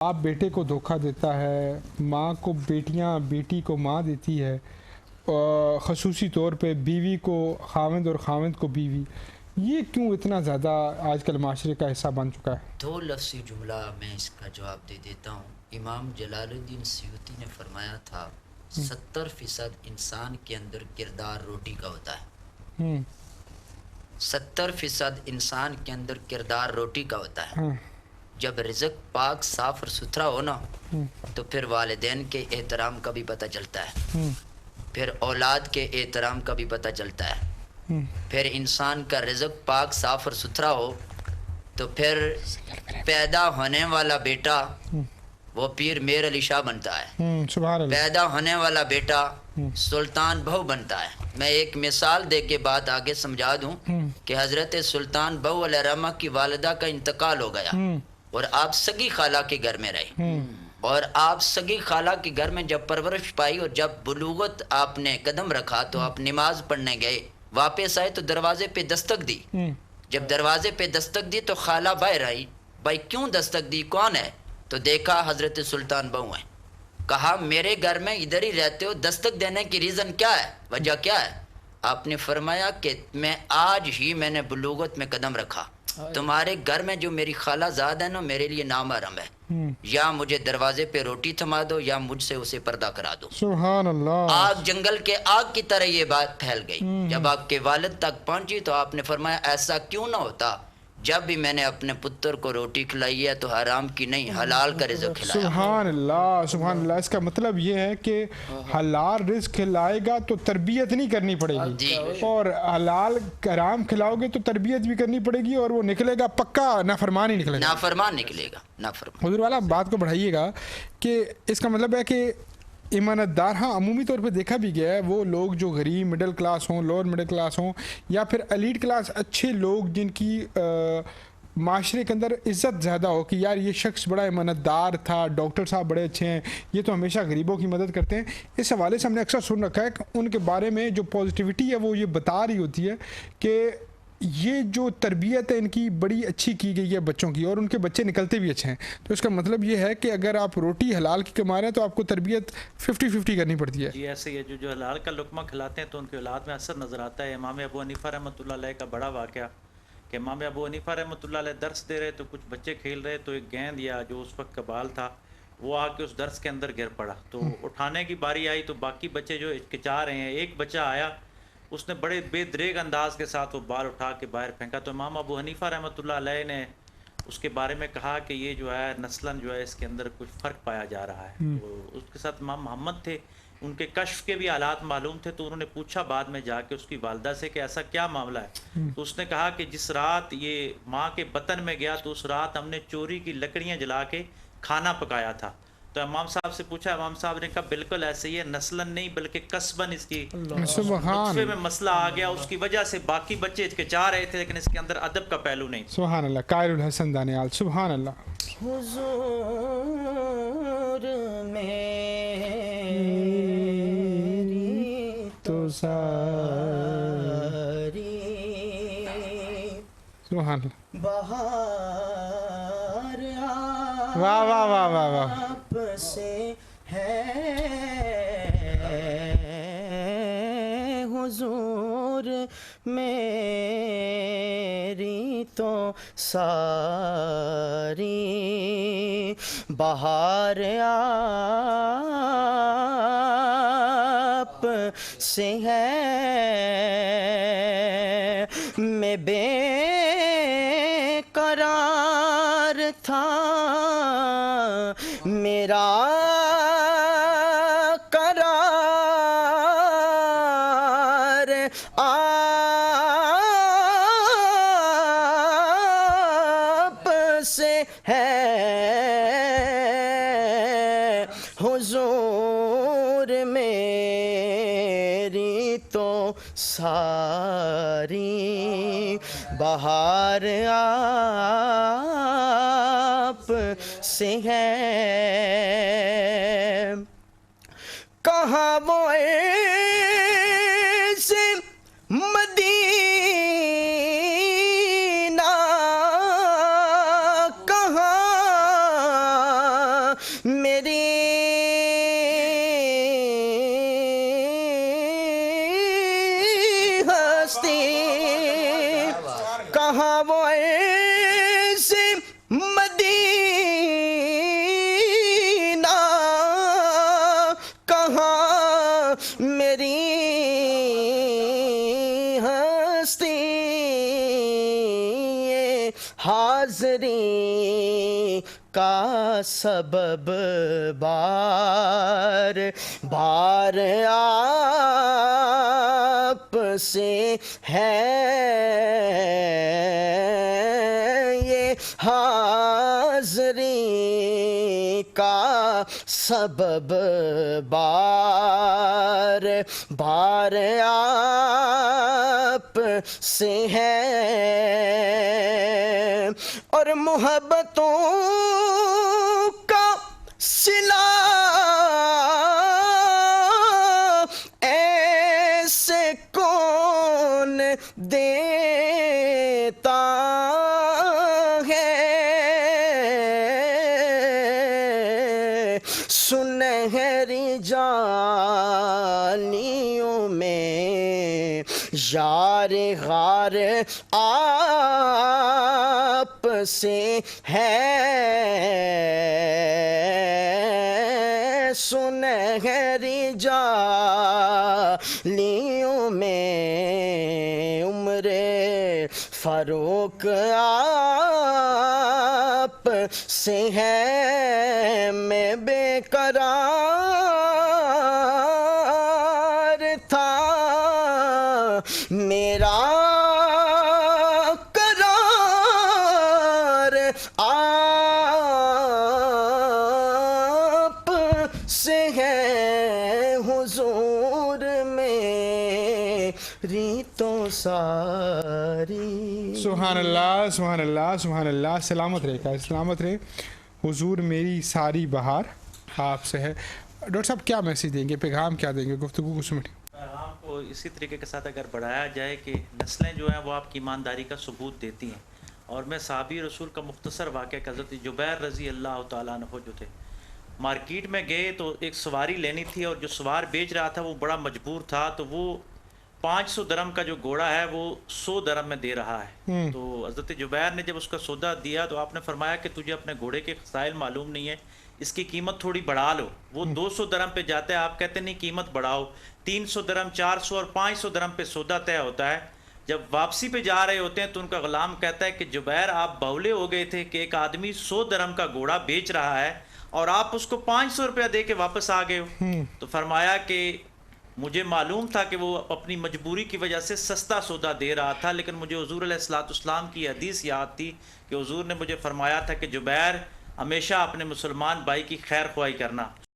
باپ بیٹے کو دھوکہ دیتا ہے، ماں کو بیٹیاں بیٹی کو ماں دیتی ہے، خصوصی طور پہ بیوی کو خاوند اور خاوند کو بیوی، یہ کیوں اتنا زیادہ آج کل معاشرے کا حصہ بن چکا ہے؟ دو لفظی جملہ میں اس کا جواب دے دیتا ہوں۔ امام جلال الدین سیوطی نے فرمایا تھا 70% انسان کے اندر کردار روٹی کا ہوتا ہے۔ 70% انسان کے اندر کردار روٹی کا ہوتا ہے۔ جب رزق پاک صاف اور ستھرا ہو نا تو پھر والدین کے احترام کا بھی پتہ چلتا ہے، پھر اولاد کے احترام کا بھی پتہ چلتا ہے، پھر انسان کا رزق پاک صاف اور ستھرا ہو تو پھر پیدا ہونے والا بیٹا وہ پیر میر علی شاہ بنتا ہے، سبحان اللہ۔ پیدا ہونے والا بیٹا سلطان بہو بنتا ہے۔ میں ایک مثال دے کے بات آگے سمجھا دوں کہ حضرت سلطان بہو علیہ الرحمہ کی والدہ کا انتقال ہو گیا اور آپ سگی خالہ کے گھر میں رہے، اور آپ سگی خالہ کے گھر میں جب پرورش پائی اور جب بلوغت آپ نے قدم رکھا تو آپ نماز پڑھنے گئے، واپس آئے تو دروازے پہ دستک دی۔ جب دروازے پہ دستک دی تو خالہ باہر آئی، بھائی کیوں دستک دی، کون ہے؟ تو دیکھا حضرت سلطان بہو ہیں۔ کہا میرے گھر میں ادھر ہی رہتے ہو، دستک دینے کی ریزن کیا ہے، وجہ کیا ہے؟ آپ نے فرمایا کہ میں آج ہی میں نے بلوغت میں قدم رکھا، تمہارے گھر میں جو میری خالہ زاد ہے نا میرے لیے نامحرم ہے، یا مجھے دروازے پہ روٹی تھما دو یا مجھ سے اسے پردہ کرا دو۔ سبحان اللہ۔ آگ جنگل کے آگ کی طرح یہ بات پھیل گئی۔ جب آپ کے والد تک پہنچی تو آپ نے فرمایا ایسا کیوں نہ ہوتا، جب بھی میں نے اپنے پتر کو روٹی کھلائی ہے تو حرام کی نہیں حلال کا رزق کھلایا۔ سبحان اللہ سبحان اللہ۔ اس کا مطلب یہ ہے کہ حلال رزق کھلائے گا تو تربیت نہیں کرنی پڑے گی، اور حلال حرام کھلاؤ گے تو تربیت بھی کرنی پڑے گی، اور وہ نکلے گا پکا نافرمان ہی نکلے گا، نافرمان نکلے گا، نافرمان۔ حضور والا بات کو بڑھائیے گا کہ اس کا مطلب ہے کہ ایمانت دار، ہاں عمومی طور پہ دیکھا بھی گیا ہے، وہ لوگ جو غریب مڈل کلاس ہوں، لوور مڈل کلاس ہوں، یا پھر ایلیٹ کلاس، اچھے لوگ جن کی معاشرے کے اندر عزت زیادہ ہو کہ یار یہ شخص بڑا ایمانت دار تھا، ڈاکٹر صاحب بڑے اچھے ہیں، یہ تو ہمیشہ غریبوں کی مدد کرتے ہیں، اس حوالے سے ہم نے اکثر سن رکھا ہے کہ ان کے بارے میں جو پازیٹیوٹی ہے وہ یہ بتا رہی ہوتی ہے کہ یہ جو تربیت ہے ان کی بڑی اچھی کی گئی ہے بچوں کی، اور ان کے بچے نکلتے بھی اچھے ہیں۔ تو اس کا مطلب یہ ہے کہ اگر آپ روٹی حلال کی کما رہے ہیں تو آپ کو تربیت 50-50 کرنی پڑتی ہے۔ جی ایسے ہی جو حلال کا لقمہ کھلاتے ہیں تو ان کے اولاد میں اثر نظر آتا ہے۔ امام ابو حنیفہ رحمۃ اللہ علیہ کا بڑا واقعہ کہ امام ابو حنیفہ رحمۃ اللہ علیہ درس دے رہے تو کچھ بچے کھیل رہے تو ایک گیند یا جو اس وقت کا بال تھا وہ آ کے اس درس کے اندر گر پڑا، تو اٹھانے کی باری آئی تو باقی بچے جو ہچکچا رہے ہیں، ایک بچہ آیا اس نے بڑے بے دریغ انداز کے ساتھ وہ بال اٹھا کے باہر پھینکا، تو امام ابو حنیفہ رحمۃ اللہ علیہ نے اس کے بارے میں کہا کہ یہ جو ہے نسلاً جو ہے اس کے اندر کچھ فرق پایا جا رہا ہے۔ تو اس کے ساتھ امام محمد تھے، ان کے کشف کے بھی حالات معلوم تھے، تو انہوں نے پوچھا بعد میں جا کے اس کی والدہ سے کہ ایسا کیا معاملہ ہے، تو اس نے کہا کہ جس رات یہ ماں کے بطن میں گیا تو اس رات ہم نے چوری کی لکڑیاں جلا کے کھانا پکایا تھا۔ تو امام صاحب سے پوچھا، امام صاحب نے کہا بالکل ایسے ہی ہے، نسلاً نہیں بلکہ کسباً اس کی نطفے میں مسئلہ آ گیا، اس کی وجہ سے باقی بچے ہچکچا رہے تھے لیکن اس کے اندر ادب کا پہلو نہیں۔ سبحان اللہ۔ قائل الحسن دانیال، سبحان اللہ۔ حضور میری تو ساری سبحان اللہ۔ بہار واہ واہ واہ واہ واہ۔ آپ سے ہے حضور میری تو ساری بہار آپ سے ہے، میں بے قرار تھا، میرا قرار آپ سے ہے حضور میری تو ساری بہار آپ سے ہے، کہاں وہ سے مدینہ، کہاں میری ہستی کہاں وہ ایسے مدینہ کہاں میری ہستی حاضری کا سبب بار بار آپ سے ہے یہ حاضری کا سبب بار بار آپ سے ہے اور محبتوں کا صلہ ایسے کون دیتا ہے سنہری جالیوں میں یار غار آپ سے ہے سنہری جالیوں میں عمر فاروق آپ سے ہے میں بے قرار تھا میرا قرار آپ سے ہے حضور میری تو ساری سبحان اللہ سبحان اللہ سبحان اللہ. سلامت رہے سلامت رہے. حضور میری ساری بہار آپ سے ہے. ڈاکٹر صاحب کیا میسیج دیں گے, پیغام کیا دیں گے گفتگو کو سمیٹیں؟ پیغام کو اسی طریقے کے ساتھ اگر بڑھایا جائے کہ نسلیں جو ہیں وہ آپ کی ایمانداری کا ثبوت دیتی ہیں. اور میں صحابی رسول کا مختصر واقعہ کہ حضرت جبیر رضی اللہ تعالیٰ عنہ جو تھے مارکیٹ میں گئے تو ایک سواری لینی تھی اور جو سوار بیچ رہا تھا وہ بڑا مجبور تھا تو وہ 500 درم کا جو گھوڑا ہے وہ 100 درم میں دے رہا ہے. تو حضرت جبیر نے جب اس کا سودا دیا تو آپ نے فرمایا کہ تجھے اپنے گھوڑے کے خصائل معلوم نہیں ہے, اس کی قیمت تھوڑی بڑھا لو. وہ 200 درم پہ جاتا ہے, آپ کہتے نہیں قیمت بڑھاؤ. 300 درم 400 اور 500 درم پہ سودا طے ہوتا ہے. جب واپسی پہ جا رہے ہوتے ہیں تو ان کا غلام کہتا ہے کہ جبیر آپ بولے ہو گئے تھے کہ ایک آدمی 100 درم کا گھوڑا بیچ رہا ہے اور آپ اس کو 500 روپیہ دے کے واپس آ گئے ہو. تو فرمایا کہ مجھے معلوم تھا کہ وہ اپنی مجبوری کی وجہ سے سستا سودا دے رہا تھا, لیکن مجھے حضور علیہ الصلوۃ والسلام کی حدیث یاد تھی کہ حضور نے مجھے فرمایا تھا کہ جبیر ہمیشہ اپنے مسلمان بھائی کی خیر خواہی کرنا.